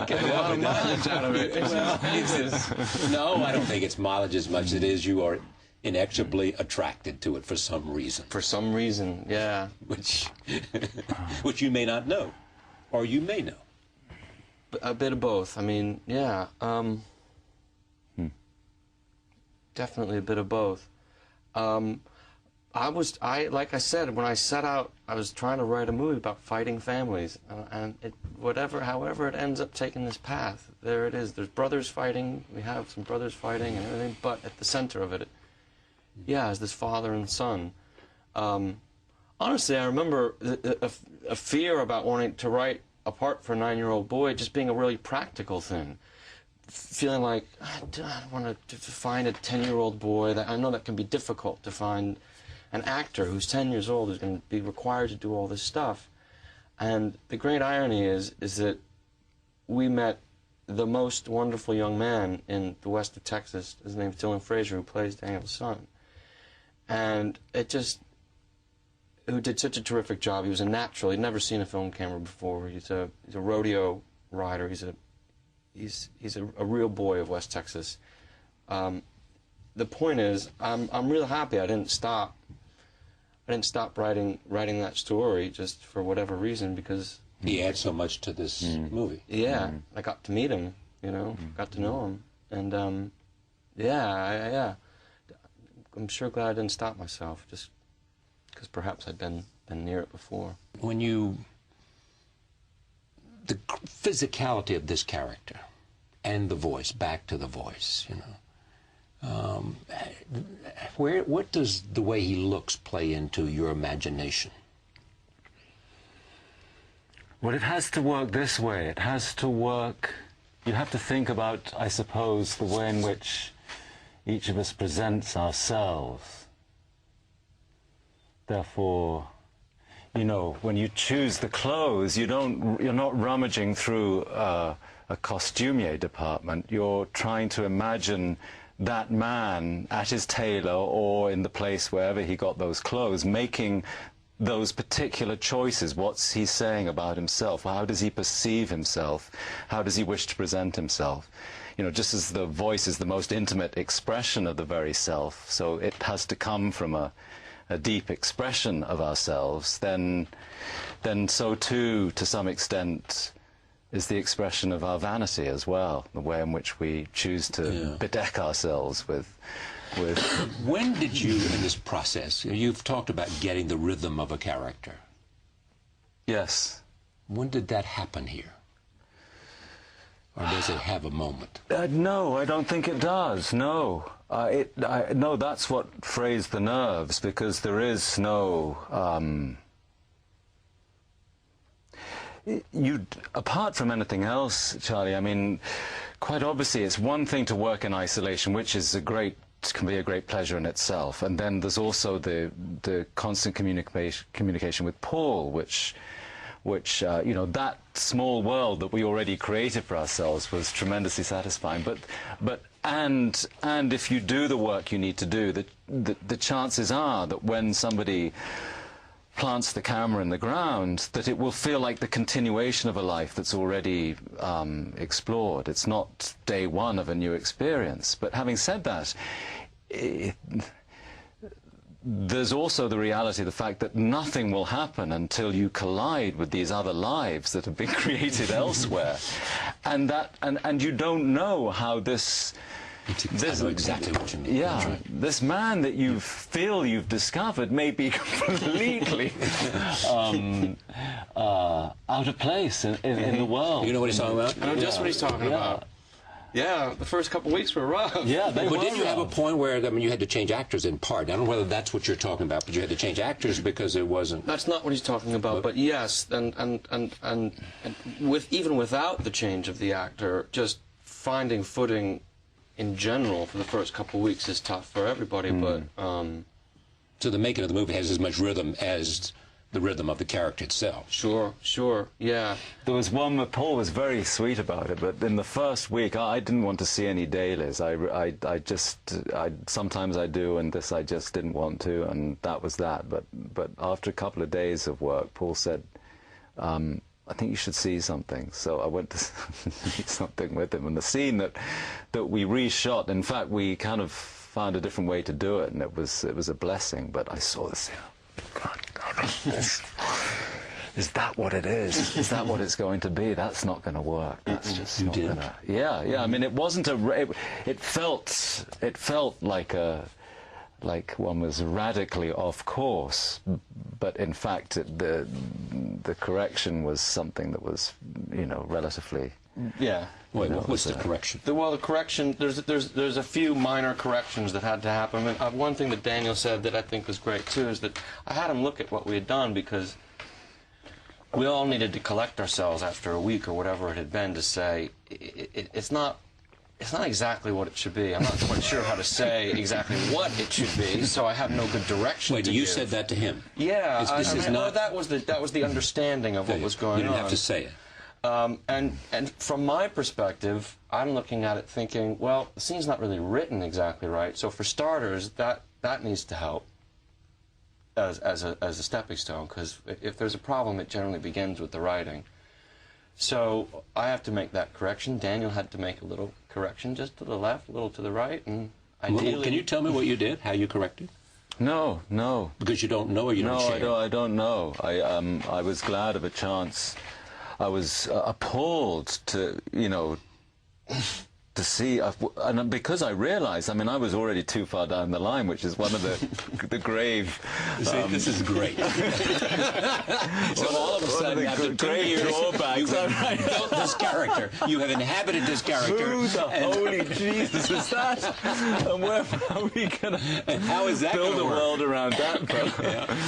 Getting a lot of mileage out of it. No, I don't think it's mileage as much as it is you are inexorably attracted to it for some reason. For some reason, yeah. Which you may not know, or you may know. A bit of both. I mean, yeah. Definitely a bit of both. Like I said, when I set out, I was trying to write a movie about fighting families, and however it ends up taking this path, there it is. There's brothers fighting. We have some brothers fighting and everything, but at the center of it, yeah, is this father and son. Honestly, I remember a fear about wanting to write a part for a 9-year-old boy just being a really practical thing. Feeling like, I don't want to find a 10-year-old boy. That I know that can be difficult to find an actor who's 10 years old who's going to be required to do all this stuff. And the great irony is that we met the most wonderful young man in the west of Texas. His name's Dylan Frazier, who plays Daniel's son. And who did such a terrific job. He was a natural. He'd never seen a film camera before. He's a rodeo rider. He's a real boy of West Texas. The point is, I'm real happy I didn't stop writing that story just for whatever reason, because he adds so much to this movie. Yeah, I got to meet him, got to know him, and yeah, I'm sure glad I didn't stop myself, just because perhaps I'd been near it before. When the physicality of this character and the voice, back to the voice, what does the way he looks play into your imagination? Well, it has to work this way. It has to work. You have to think about, I suppose, the way in which each of us presents ourselves. Therefore, when you choose the clothes, you're not rummaging through a costumier department. You're trying to imagine that man at his tailor or in the place wherever he got those clothes, making those particular choices. What's he saying about himself? How does he perceive himself? How does he wish to present himself? Just as the voice is the most intimate expression of the very self, so it has to come from a deep expression of ourselves, then so too, to some extent, is the expression of our vanity as well, the way in which we choose to bedeck ourselves with... When did you, in this process, you've talked about getting the rhythm of a character. Yes. When did that happen here? Or does it have a moment? No, I don't think it does, no. No, that's what frays the nerves, because there is no... apart from anything else, Charlie, I mean, quite obviously it's one thing to work in isolation, which is can be a great pleasure in itself, and then there's also the constant communication with Paul, which that small world that we already created for ourselves was tremendously satisfying. And if you do the work you need to do, the chances are that when somebody plants the camera in the ground, that it will feel like the continuation of a life that's already explored. It's not day one of a new experience. But having said that, there's also the reality, the fact that nothing will happen until you collide with these other lives that have been created elsewhere, and you don't know how this. I know exactly what you mean. Yeah, right. This man that you feel you've discovered may be completely out of place in the world. You know what he's talking about? I know just what he's talking about. Yeah, the first couple of weeks were rough. Yeah, but didn't you have a point where, I mean, you had to change actors in part? I don't know whether that's what you're talking about, but you had to change actors because it wasn't... That's not what he's talking about, but yes, and even without the change of the actor, just finding footing in general for the first couple of weeks is tough for everybody, but... So the making of the movie has as much rhythm as the rhythm of the character itself. Sure, yeah. There was one where Paul was very sweet about it, but in the first week I didn't want to see any dailies. Sometimes I do, and this I just didn't want to, and that was that. But after a couple of days of work, Paul said, I think you should see something. So I went to see something with him, and the scene that we reshot, in fact, we kind of found a different way to do it, and it was a blessing. But I saw this, God, is that what it is? Is that what it's going to be? That's not going to work. That's just not going to. Yeah, yeah. I mean, it wasn't it felt like one was radically off course, but in fact the correction was something that was, you know, relatively. Yeah. Wait, what's the correction? Well, the correction, there's a few minor corrections that had to happen. One thing that Daniel said that I think was great too is that I had him look at what we had done, because we all needed to collect ourselves after a week or whatever it had been to say it's not exactly what it should be. I'm not quite sure how to say exactly what it should be, so I have no good direction. Wait, to you give. said that to him? Yeah, this is not. well, that was the understanding of what was going on. You didn't have to say it. And from my perspective, I'm looking at it thinking, well, the scene's not really written exactly right. So for starters, that needs to help as a stepping stone, because if there's a problem, it generally begins with the writing. So I have to make that correction. Daniel had to make a little correction just to the left, a little to the right, and ideally... Well, can you tell me what you did, how you corrected? No, no. Because you don't know, or you don't share? No, I don't know. I was glad of a chance. I was appalled to, you know, to see, and because I realized, I mean, I was already too far down the line, which is one of the grave... See, this is great. So all of a sudden, after 2 years, you have built this character. You have inhabited this character. Who the holy Jesus is that? And where are we going to how is that build a work? World around that?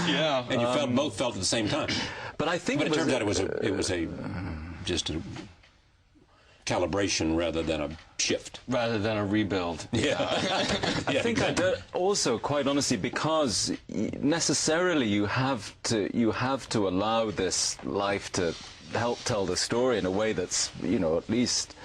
Yeah. And you both felt at the same time. But I think it turns out it was just a calibration rather than a shift. Rather than a rebuild. Yeah. I think I did also, quite honestly, because necessarily you have to allow this life to help tell the story in a way that's, you know, at least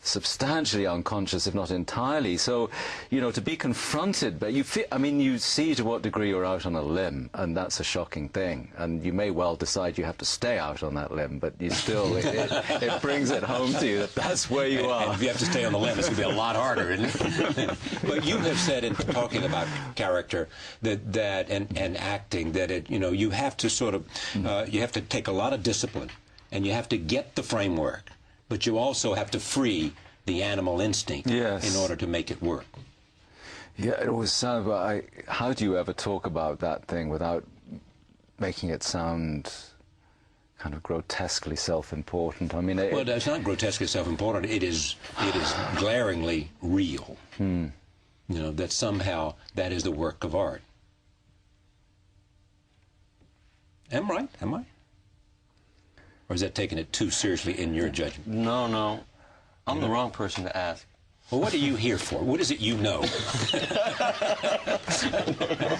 substantially unconscious, if not entirely. So, you know, to be confronted, but you feel, I mean, you see to what degree you're out on a limb, and that's a shocking thing. And you may well decide you have to stay out on that limb, but you still, it brings it home to you that that's where you are. And if you have to stay on the limb, it's going to be a lot harder, isn't it? But you have said in talking about character and acting that it, you know, you have to sort of, you have to take a lot of discipline, and you have to get the framework. But you also have to free the animal instinct in order to make it work. Yeah, it was sad, but how do you ever talk about that thing without making it sound kind of grotesquely self-important? I mean, well, it's not grotesquely self-important. It is glaringly real. You know, that somehow that is the work of art. Am I right? Am I? Or is that taking it too seriously in your judgment? No. I'm the wrong person to ask. Well, what are you here for? What is it you know?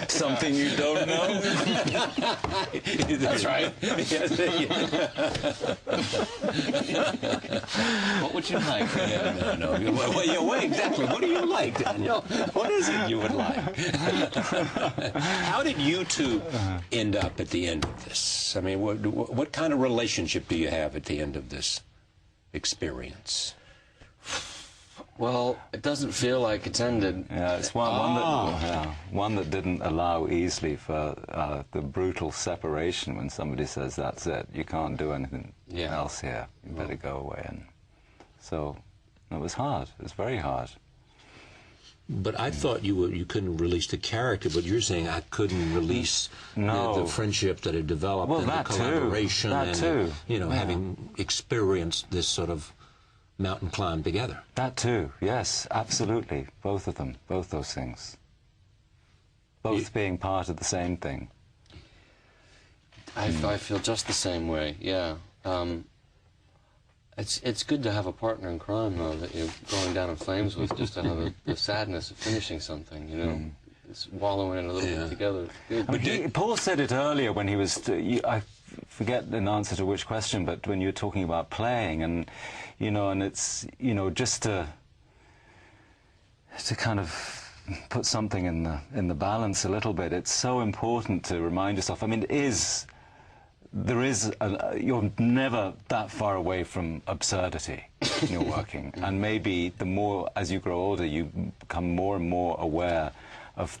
Something you don't know? That's right. What would you like? No. Well, exactly. What do you like, Daniel? What is it you would like? How did you two end up at the end of this? I mean, what kind of relationship do you have at the end of this experience? Well, it doesn't feel like it's ended. Yeah, it's one that didn't allow easily for the brutal separation when somebody says, that's it, you can't do anything else here, you better go away. And so it was hard, it was very hard. But I thought you couldn't release the character, but you're saying I couldn't release the friendship that had developed and the collaboration and you know, having experienced this sort of mountain climb together. That too, yes, absolutely. Both of them, both those things. Both being part of the same thing. I feel just the same way, yeah. It's good to have a partner in crime, though, that you're going down in flames with, just to have the sadness of finishing something, you know. It's wallowing in a little bit together. It's good. I mean, Paul said it earlier when he was... I forget an answer to which question, but when you were talking about playing, and, you know, and it's, you know, just to kind of put something in the balance a little bit, it's so important to remind yourself. I mean, it is there is, you're never that far away from absurdity in your working. And maybe the more, as you grow older, you become more and more aware of the